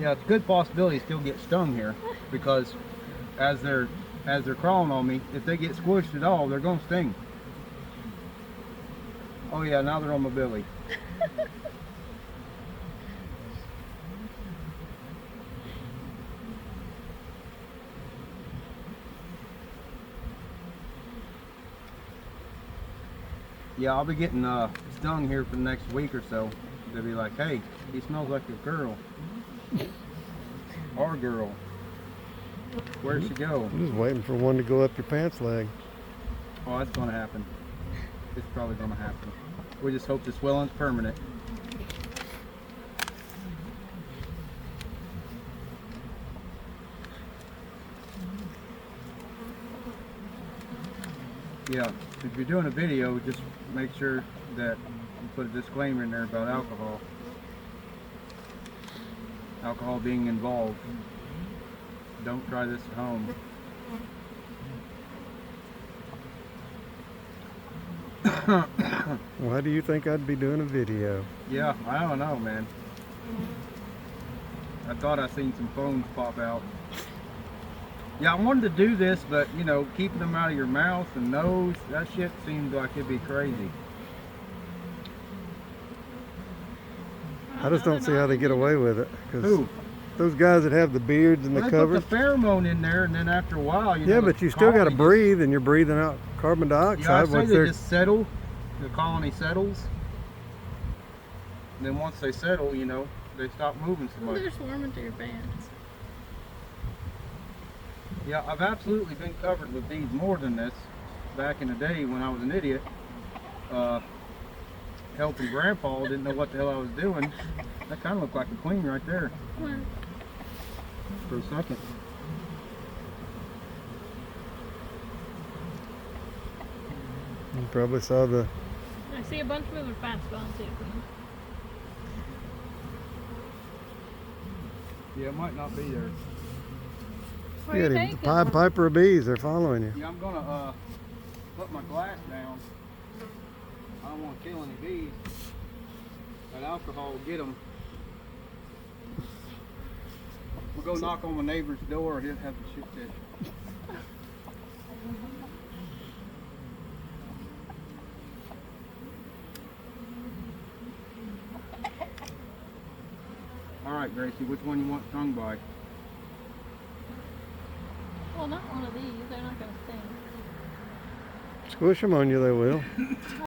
Yeah, it's a good possibility to still get stung here, because as they're crawling on me, if they get squished at all, they're gonna sting. Oh yeah, now they're on my belly. Yeah, I'll be getting stung here for the next week or so. They'll be like, hey, he smells like a girl. Our girl. Where'd she go? I'm just waiting for one to go up your pants leg. Oh, that's gonna happen. It's probably gonna happen. We just hope the swelling's permanent. Yeah, if you're doing a video, just make sure that you put a disclaimer in there about alcohol. Alcohol being involved. Don't try this at home. Why do you think I'd be doing a video? Yeah, I don't know, man. I thought I seen some phones pop out. Yeah, I wanted to do this, but you know, keeping them out of your mouth and nose, that shit seemed like it'd be crazy. I just don't see how they get away with it. 'Cause Who? those guys that have the beards and Well, the they covers. put the pheromone in there, and then after a while, you know. Yeah, but you still got to colony breathe, and you're breathing out carbon dioxide. Yeah, I say once they they're just settle. The colony settles. And then once they settle, you know, they stop moving so much. They're swarming through your pants. Yeah, I've absolutely been covered with these more than this back in the day when I was an idiot. Helping Grandpa, didn't know what the hell I was doing. That kind of looked like a queen right there What? for a second. you probably saw the. I see a bunch moving fast going too. Yeah, it might not be there. Where Yeah, you the taking Pied them? Piper of bees. They're following you. Yeah, I'm gonna put my glass down. I don't want to kill any bees. That alcohol will get them. We'll go knock on my neighbor's door. He'll have to shoot that. All right, Gracie, which one you want stung by? Well, not one of these. They're not going to sting. Squish them on you, they will.